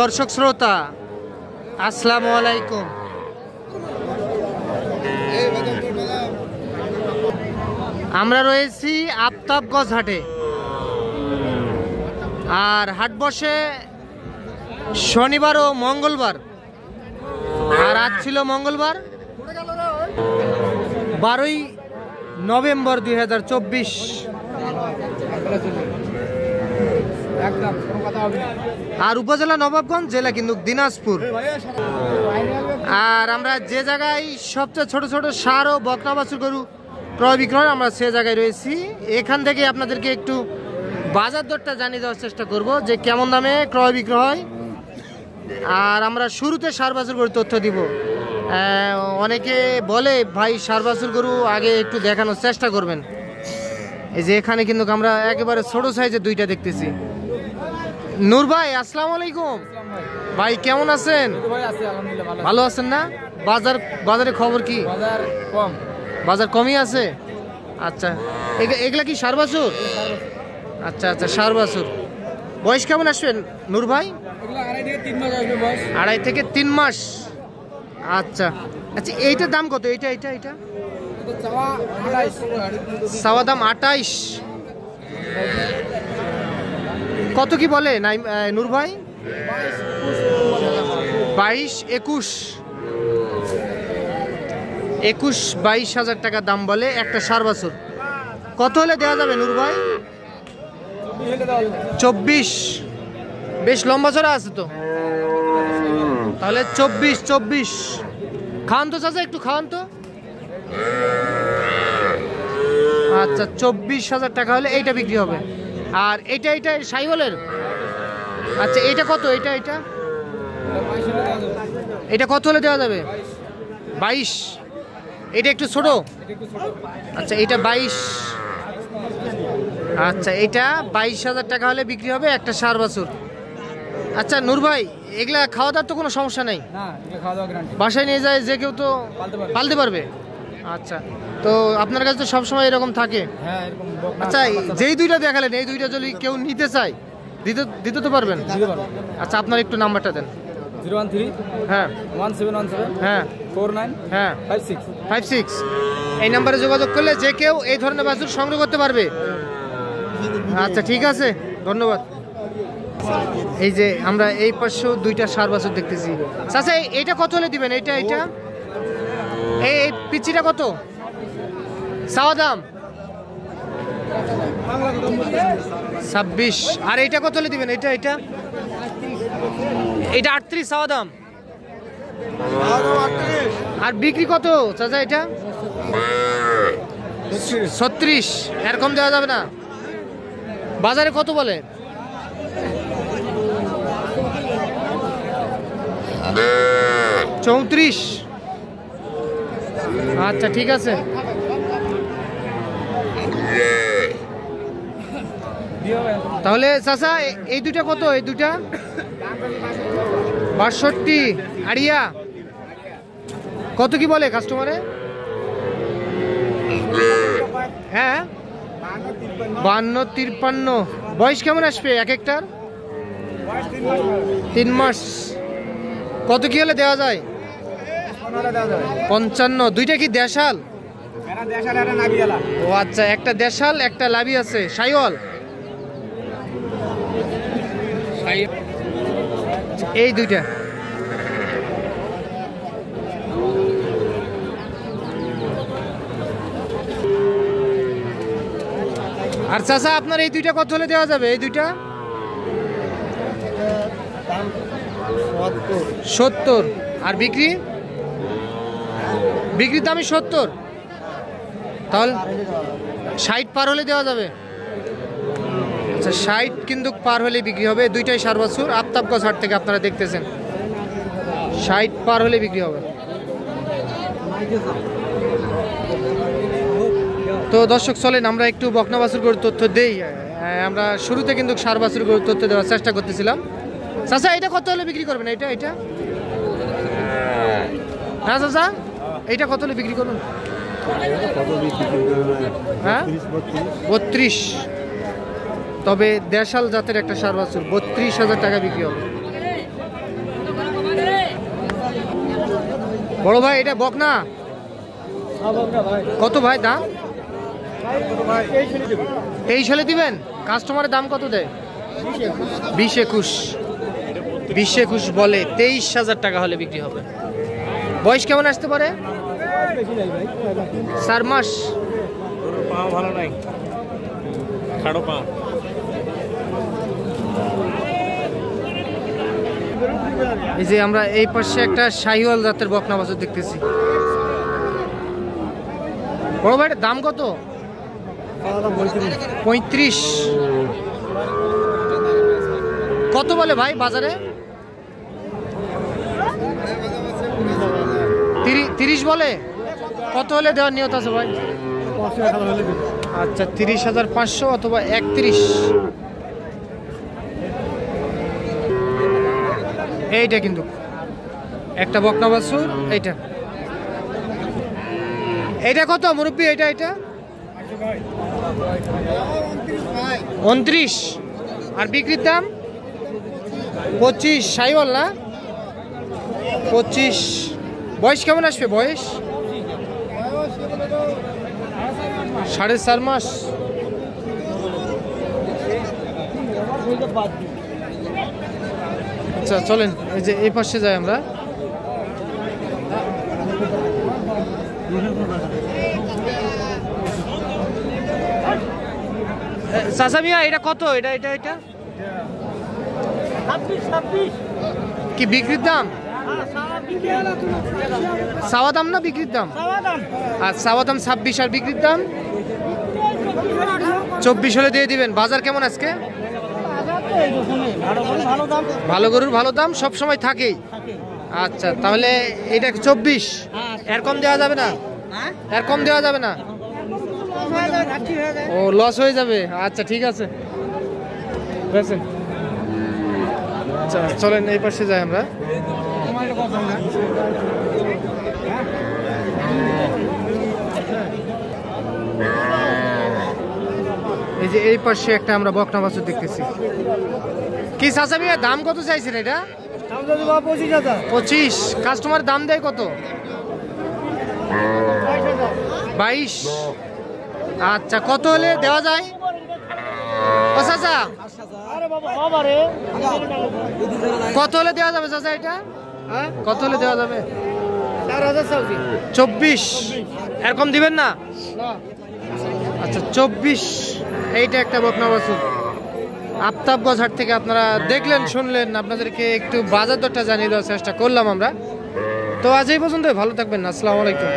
দর্শক শ্রোতা আসসালামু আলাইকুম। আমরা রয়েছি আফতাবগঞ্জ হাটে, আর হাট বসে শনিবার ও মঙ্গলবার, আর আজ ছিল মঙ্গলবার 12ই নভেম্বর 2024। আর উপজেলা নবাবগঞ্জ, জেলা কিন্তু দিনাজপুর। আর আমরা যে জায়গায় সবচেয়ে ছোট ছোট সার ও বকনা বাছুর গরু ক্রয় বিক্রয়, আমরা সে জায়গায় রয়েছি। এখান থেকে আপনাদেরকে একটু বাজার দরটা জানিয়ে দেওয়ার চেষ্টা করব যে কেমন দামে ক্রয় বিক্রয় হয়। আর আমরা শুরুতে সার বাছুর গরুর তথ্য দিব। অনেকে বলে ভাই সার বাছুর গরু আগে একটু দেখানোর চেষ্টা করবেন। এই যে এখানে কিন্তু আমরা একেবারে ছোট সাইজের দুইটা দেখতেছি। নূর ভাই আসসালামু আলাইকুম। ভাই কেমন আছেন? ভালো আছেন না? বাজারে খবর কি? বাজার কমই আছে। আচ্ছা, এগুলা কি সার বাছুর? আচ্ছা আচ্ছা, সার বাছুর। বয়স কেমন আসবেন নূর ভাই? 2.5 থেকে 3 মাস। আচ্ছা আচ্ছা, এইটার দাম কত? এইটা এইটা এইটা চাওয়া দাম 28। কত কি বলে নাই নূর ভাই? 22,000 টাকা দাম বলে একটা সার বাছুর। কত হলে দেওয়া যাবে নূর ভাই? 24। বেশ লম্বা চড়া আছে তো, তাহলে 24। খাওয়ান তো চাচা, একটু খাওয়ান তো। আচ্ছা, 24,000 টাকা হলে এইটা বিক্রি হবে। আর এইটা সাইওয়ালের। আচ্ছা, এইটা কত? এটা কত হলে দেওয়া যাবে? 22। এটা একটু ছোট। আচ্ছা, এটা 22। আচ্ছা, এটা 22,000 টাকা হলে বিক্রি হবে একটা সার বাছুর। আচ্ছা নূর ভাই, এগুলা খাওয়া দাওয়ার তো কোনো সমস্যা নেই? বাসায় নিয়ে যায় যে কেউ তো পালতে পারবে। আচ্ছা, তো আপনার কাছে তো সবসময় এরকম থাকে? আচ্ছা, যেই দুইটা দেখালেন, এই দুইটা যদি কেউ নিতে চায় দিতে তো পারবেন? আচ্ছা, আপনার একটু নাম্বারটা দেন। 013 হ্যাঁ 1717 হ্যাঁ 49 হ্যাঁ 56। এই নাম্বারে যোগাযোগ করলে যে কেউ এই ধরনের বাছুর সংগ্রহ করতে পারবে। আচ্ছা ঠিক আছে, ধন্যবাদ। এই যে আমরা এই পাশেও দুইটা সার বাছুর দেখতেছি। আচ্ছা, এইটা কত হলে দিবেন? এইটা এই পিচিটা কত চাওয়া দাম? 26। আর এইটা কত হলে দিবেন? এইটা 38 চাওয়া দাম। আর বিক্রি কত চাচা এটা? 36। এরকম দেওয়া যাবে না? বাজারে কত বলে? 34। আচ্ছা ঠিক আছে। তাহলে চাচা এই দুইটা কত? এই দুইটা 62। আড়িয়া কত কি বলে কাস্টমারে? হ্যাঁ 52-53। বয়স কেমন আসবে এক একটার? 3 মাস। কত কি হলে দেওয়া যায়? 55। দুইটা কি দেশাল? ও আচ্ছা, একটা দেশাল একটা লাভি আছে। সাইওয়াল? এই দুইটা। আর চাচা আপনার এই দুইটা কত হলে দেওয়া যাবে? এই দুইটা 70। আর বিক্রির দামই 70। তাহলে 60 পার হলে দেওয়া যাবে। আচ্ছা, 60 কিন্তু পার হলে বিক্রি হবে। দুইটাই সার বাছুর, আফতাবগঞ্জ হাট থেকে আপনারা দেখতেছেন। 60 পার হলে বিক্রি হবে। তো দর্শক চলেন আমরা একটু বকনা বাছুর গরুর তথ্য দেই। আমরা শুরুতে কিন্তু সার বাছুর গরুর তথ্য দেওয়ার চেষ্টা করতেছিলাম। চাচা এটা কত হলে বিক্রি করবেন? এটা হ্যাঁ চাচা, এইটা কত হলে বিক্রি করুন? হ্যাঁ 32। তবে দেশাল জাতের একটা সার বাছুর 32,000 টাকা বিক্রি হবে। বড় ভাই এটা বকনা কত ভাই দাম? 23 হলে দিবেন। কাস্টমারের দাম কত দেয়? 20-21 বলে। 23,000 টাকা হলে বিক্রি হবে। বয়স কেমন আসতে পারে? 4 মাস। পা ভালো নাই, খাড়ো পা। এই যে আমরা এই পাশে একটা শাহিওয়াল জাতের বকনা বাছুর দেখতেছি। বড় ভাই দাম কত? 35। কত বলে ভাই বাজারে? 30 বলে। কত হলে দেওয়ার নিয়ত আছে ভাই? আচ্ছা 30,500 অথবা 31। এইটা কিন্তু একটা বকনা বাছুর। এইটা কত মুরব্বী? এটা 29। আর বিক্রির দাম 25। শাহিওয়াল না? 25। বয়স কেমন আসবে? বয়স 4.5 মাস। আচ্ছা চলেন এই যে এই পাশে যাই আমরা। চাচা মিয়া এটা কত? এটা কি বিক্রির দাম? চাওয়া দাম না বিক্রির দাম? আর চাওয়া দাম 26 আর বিক্রির দাম 24 হলে দিয়ে দিবেন। বাজার কেমন আজকে? ভালো গরুর ভালো দাম সব সময় থাকেই। আচ্ছা তাহলে এটা 24। এর কম দেওয়া যাবে না? এর কম দেওয়া যাবে না? ও লস হয়ে যাবে। আচ্ছা ঠিক আছে। আচ্ছা চলেন এই পাশে যাই আমরা। এই যে এই পাশে একটা আমরা বকনা বাছুর দেখতেছি। কি চাচা মিয়া দাম কত চাইছেন এটা? 25। কাস্টমার দাম দেয় কত? 22। আচ্ছা কত হলে দেওয়া যায়? ও চাচা কত হলে দেওয়া যাবে চাচা এটা? কত হলে দেওয়া যাবে? 24। এরকম দিবেন না? আচ্ছা 24। এইটা একটা বকনা বাছুর আফতাবগঞ্জ হাট থেকে আপনারা দেখলেন শুনলেন। আপনাদেরকে একটু বাজার দরটা জানিয়ে দেওয়ার চেষ্টা করলাম আমরা। তো আজ এই পর্যন্ত। ভালো থাকবেন। আসসালামু আলাইকুম।